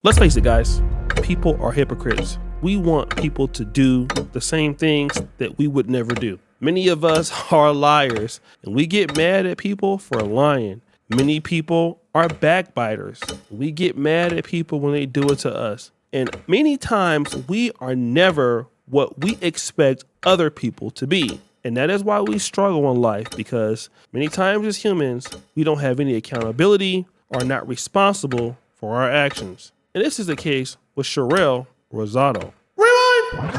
Let's face it, guys. People are hypocrites. We want people to do the same things that we would never do. Many of us are liars, and we get mad at people for lying. Many people are backbiters. We get mad at people when they do it to us. And many times we are never what we expect other people to be. And that is why we struggle in life, because many times as humans, we don't have any accountability or are not responsible for our actions. And this is the case with Sharelle Rosado. Rewind!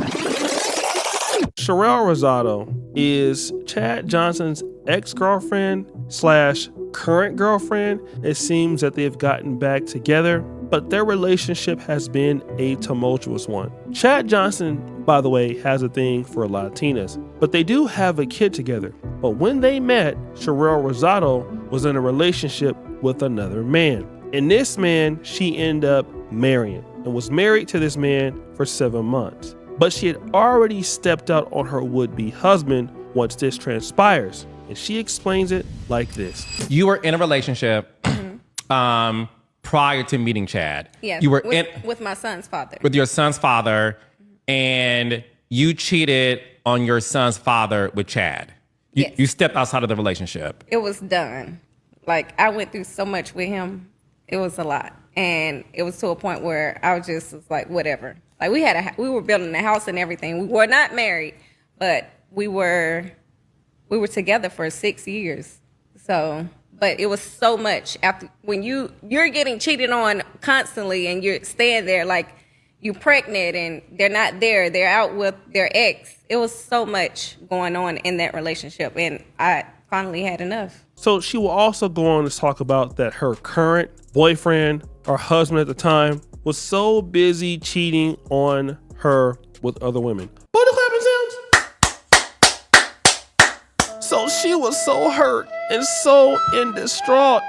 Sharelle Rosado is Chad Johnson's ex-girlfriend / current girlfriend. It seems that they've gotten back together, but their relationship has been a tumultuous one. Chad Johnson, by the way, has a thing for Latinas, but they do have a kid together. But when they met, Sharelle Rosado was in a relationship with another man. And this man, she ended up marrying and was married to this man for 7 months. But she had already stepped out on her would-be husband once this transpires. And she explains it like this. You were in a relationship prior to meeting Chad. Yes, you were with my son's father. With your son's father, and you cheated on your son's father with Chad. Yes. You stepped outside of the relationship. It was done. Like, I went through so much with him. It was a lot. And it was to a point where I was like, whatever. Like, we were building a house and everything. We were not married, but we were together for 6 years. So, but it was so much after when you're getting cheated on constantly and you're staying there, like you're pregnant and they're not there, they're out with their ex. It was so much going on in that relationship, and I finally had enough. So she will also go on to talk about that her current boyfriend or husband at the time was so busy cheating on her with other women. Booty clapping sounds. So she was so hurt and so in distraught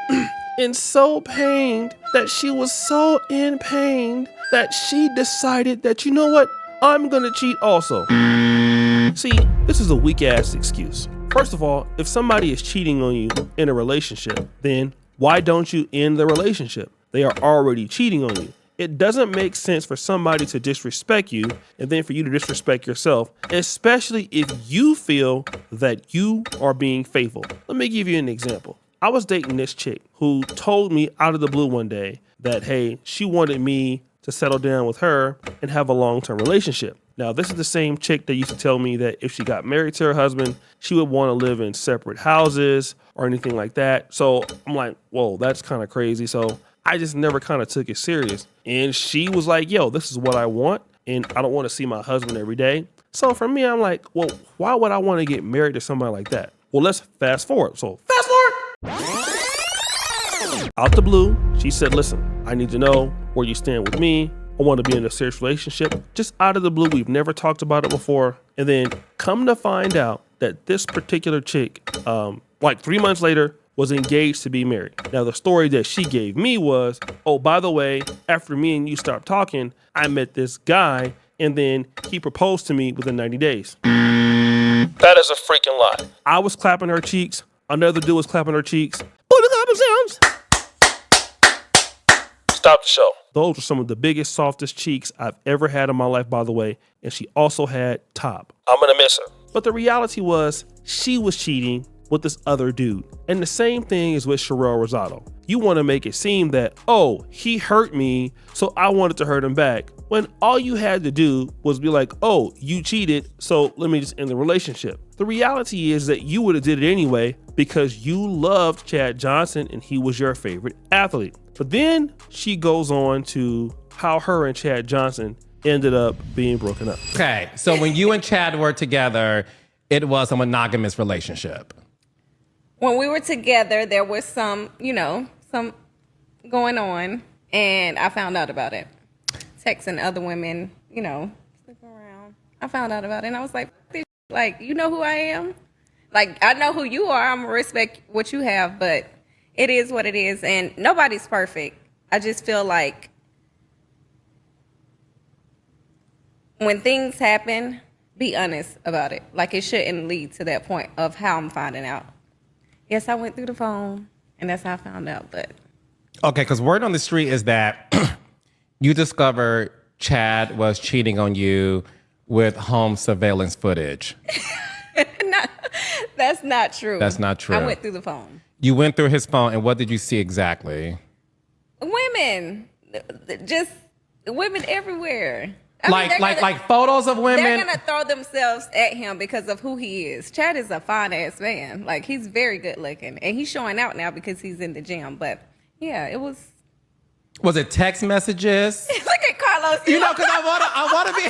and so pained that she was so in pain that she decided that, you know what, I'm gonna cheat also. See, this is a weak ass excuse. First of all, if somebody is cheating on you in a relationship, then why don't you end the relationship? They are already cheating on you. It doesn't make sense for somebody to disrespect you and then for you to disrespect yourself, especially if you feel that you are being faithful. Let me give you an example. I was dating this chick who told me out of the blue one day that, hey, she wanted me to settle down with her and have a long-term relationship. Now, this is the same chick that used to tell me that if she got married to her husband, she would want to live in separate houses or anything like that. So I'm like, whoa, that's kind of crazy. So I just never kind of took it serious. And she was like, yo, this is what I want, and I don't want to see my husband every day. So for me, I'm like, well, why would I want to get married to somebody like that? Well, let's fast forward. So fast forward. Out the blue, she said, listen, I need to know where you stand with me. I want to be in a serious relationship. Just out of the blue, we've never talked about it before. And then come to find out that this particular chick, like 3 months later, was engaged to be married. Now, the story that she gave me was, oh, by the way, after me and you stopped talking, I met this guy, and then he proposed to me within 90 days. That is a freaking lie. I was clapping her cheeks. Another dude was clapping her cheeks. Booty clapping sounds. Stop the show. Those were some of the biggest, softest cheeks I've ever had in my life, by the way. And she also had top. I'm going to miss her. But the reality was she was cheating with this other dude. And the same thing is with Sharelle Rosado. You want to make it seem that, oh, he hurt me, so I wanted to hurt him back. When all you had to do was be like, oh, you cheated, so let me just end the relationship. The reality is that you would have did it anyway because you loved Chad Johnson and he was your favorite athlete. But then she goes on to how her and Chad Johnson ended up being broken up. Okay, so when you and Chad were together, it was a monogamous relationship. When we were together, there was some going on, and I found out about it. Texting other women, sticking around. I found out about it, and I was like, you know who I am? Like, I know who you are. I'm gonna respect what you have, but it is what it is, and nobody's perfect. I just feel like when things happen, be honest about it. Like, it shouldn't lead to that point of how I'm finding out. Yes, I went through the phone, and that's how I found out, but... Okay, because word on the street is that you discovered Chad was cheating on you with home surveillance footage. No, that's not true. That's not true. I went through the phone. You went through his phone, and what did you see exactly? Women. Just women everywhere. I mean, like photos of women? They're going to throw themselves at him because of who he is. Chad is a fine-ass man. Like, he's very good looking. And he's showing out now because he's in the gym. But, yeah, it was... Was it text messages? Look at Carlos. You know, because I want to be...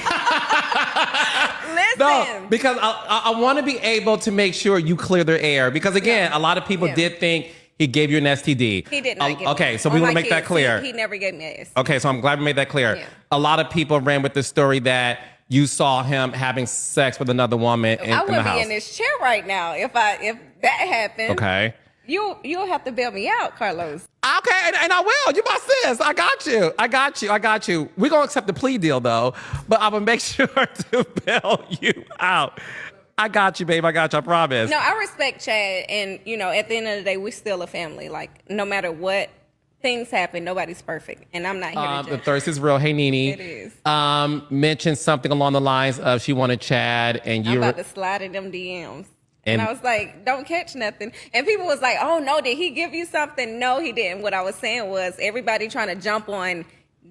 Listen. No, because I want to be able to make sure you clear the air. Because, again, a lot of people did think he gave you an STD. He did not give me. Okay, so we want to make that clear. He never gave me an STD. Okay, so I'm glad we made that clear. Yeah. A lot of people ran with the story that you saw him having sex with another woman in the house. I would be in this chair right now if that happened. Okay. You'll have to bail me out, Carlos. Okay, and I will. You my sis. I got you. We're going to accept the plea deal, though. But I'm going to make sure to bail you out. I got you, babe. I got you. I promise. No, I respect Chad. And, at the end of the day, we're still a family. Like, no matter what things happen, nobody's perfect. And I'm not here to The judge. thirst is real. Hey, Nene. It is. Mentioned something along the lines of she wanted Chad, and I'm you about to slide in them DMs. And I was like, don't catch nothing. And people was like, oh, no, did he give you something? No, he didn't. What I was saying was everybody trying to jump on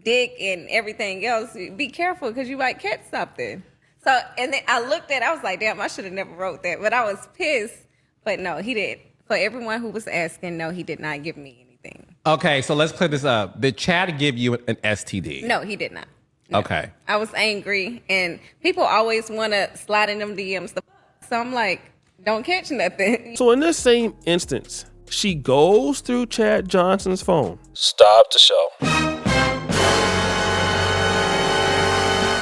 dick and everything else. Be careful because you might catch something. So, and then I looked at it. I was like, damn, I should have never wrote that. But I was pissed. But no, he did. For everyone who was asking, no, he did not give me anything. Okay, so let's clear this up. Did Chad give you an STD? No, he did not. No. Okay. I was angry. And people always want to slide in them DMs. So I'm like, don't catch nothing. So in this same instance, she goes through Chad Johnson's phone. Stop the show.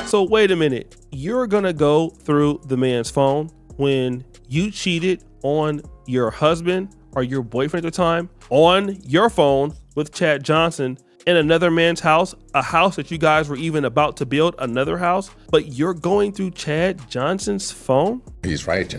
So wait a minute. You're going to go through the man's phone when you cheated on your husband or your boyfriend at the time on your phone with Chad Johnson in another man's house, a house that you guys were even about to build, another house, but you're going through Chad Johnson's phone? He's right,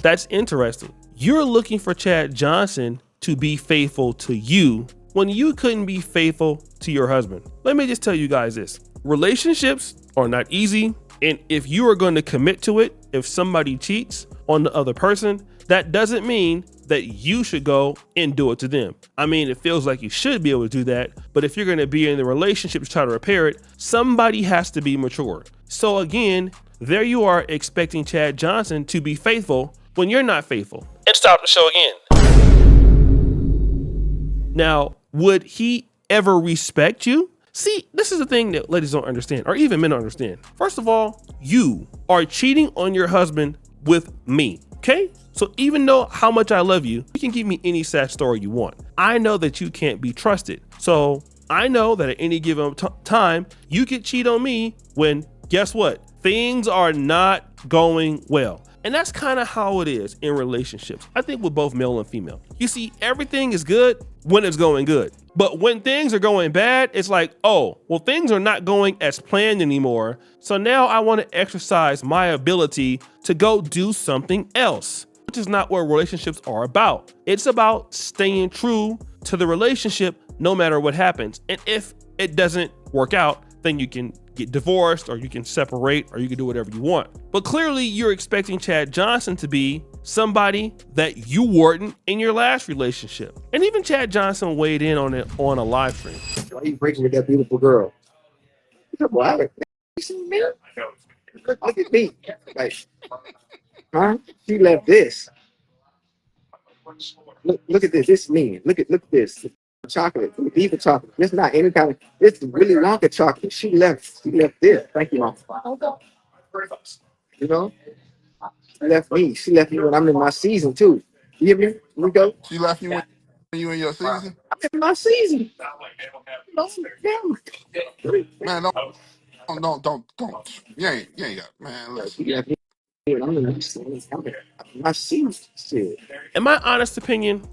That's interesting. You're looking for Chad Johnson to be faithful to you when you couldn't be faithful to your husband. Let me just tell you guys this. Relationships are not easy. And if you are going to commit to it, if somebody cheats on the other person, that doesn't mean that you should go and do it to them. I mean, it feels like you should be able to do that. But if you're going to be in the relationship to try to repair it, somebody has to be mature. So again, there you are expecting Chad Johnson to be faithful when you're not faithful. And stop the show again. Now, would he ever respect you? See, this is the thing that ladies don't understand, or even men don't understand. First of all, you are cheating on your husband with me, okay? So even though how much I love you, you can give me any sad story you want. I know that you can't be trusted. So I know that at any given time, you could cheat on me when, guess what? Things are not going well. And that's kind of how it is in relationships. I think with both male and female. You see, everything is good when it's going good. But when things are going bad, it's like, oh, well, things are not going as planned anymore. So now I want to exercise my ability to go do something else, which is not what relationships are about. It's about staying true to the relationship no matter what happens. And if it doesn't work out, then you can get divorced or you can separate or you can do whatever you want. But clearly you're expecting Chad Johnson to be somebody that you weren't in your last relationship. And even Chad Johnson weighed in on it on a live stream. Why are you breaking with that beautiful girl? What? You see me? Look at me. Like, huh? She left this. Look at this. This is me. Look at this. Chocolate, beef chocolate. It's not any kind of. It's really Wonka chocolate. She left this. Thank you, Mom. You know, she left me. She left me when I'm in my season too. You hear me? Here we go. She left you when you in your season? I'm in my season. Man, don't. You ain't got, man. Listen. She left me when I'm in my season. Shit. In my honest opinion,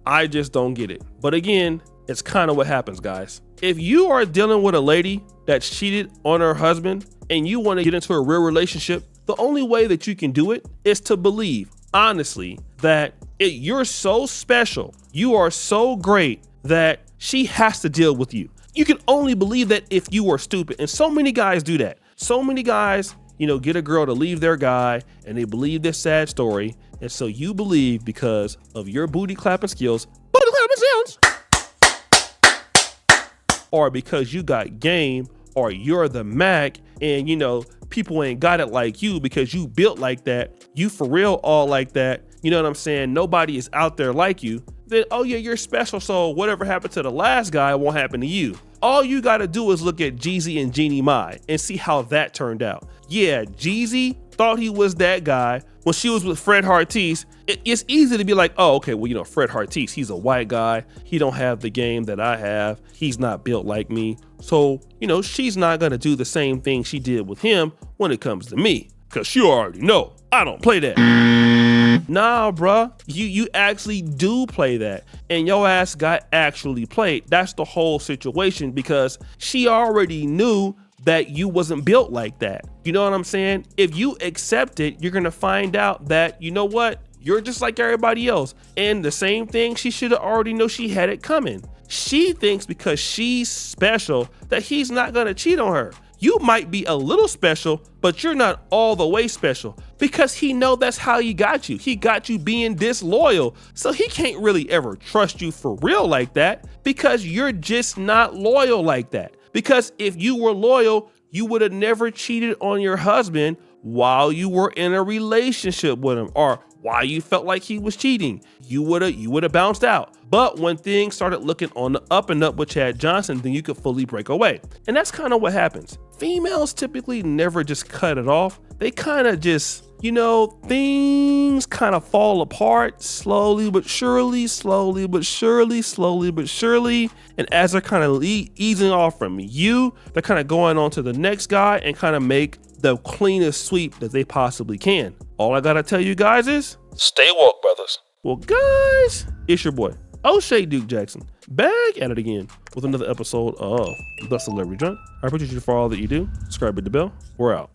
I just don't get it. But again, it's kind of what happens, guys. If you are dealing with a lady that's cheated on her husband and you want to get into a real relationship, the only way that you can do it is to believe, honestly, that you're so special, you are so great that she has to deal with you. You can only believe that if you were stupid. And so many guys do that. So many guys, get a girl to leave their guy and they believe this sad story. And so you believe because of your booty clapping skills, or because you got game, or you're the Mac, and people ain't got it like you because you built like that. You for real all like that. You know what I'm saying? Nobody is out there like you. Then, oh yeah, you're special. So whatever happened to the last guy won't happen to you. All you got to do is look at Jeezy and Jeannie Mai and see how that turned out. Yeah, Jeezy thought he was that guy when she was with Fred Hartise. It's easy to be like, oh, okay, well, Fred Hartise, he's a white guy. He don't have the game that I have. He's not built like me. So, she's not going to do the same thing she did with him when it comes to me. Because you already know I don't play that. Nah, bruh, you actually do play that, and your ass got actually played. That's the whole situation, because she already knew that you wasn't built like that. You know what I'm saying? If you accept it, you're gonna find out that, you know what? You're just like everybody else. And the same thing, she should have already known she had it coming. She thinks because she's special that he's not gonna cheat on her. You might be a little special, but you're not all the way special, because he know that's how he got you. He got you being disloyal. So he can't really ever trust you for real like that, because you're just not loyal like that. Because if you were loyal, you would have never cheated on your husband while you were in a relationship with him, or while you felt like he was cheating. You would have bounced out. But when things started looking on the up and up with Chad Johnson, then you could fully break away. And that's kind of what happens. Females typically never just cut it off. They kind of just, things kind of fall apart slowly but surely, slowly but surely, slowly but surely. And as they're kind of easing off from you, they're kind of going on to the next guy and kind of make the cleanest sweep that they possibly can. All I gotta tell you guys is, Stay woke, brothers. well, guys, it's your boy, O'Shea Duke Jackson, back at it again with another episode of The Celebrity Drunk. I appreciate you for all that you do. Subscribe, hit the bell. We're out.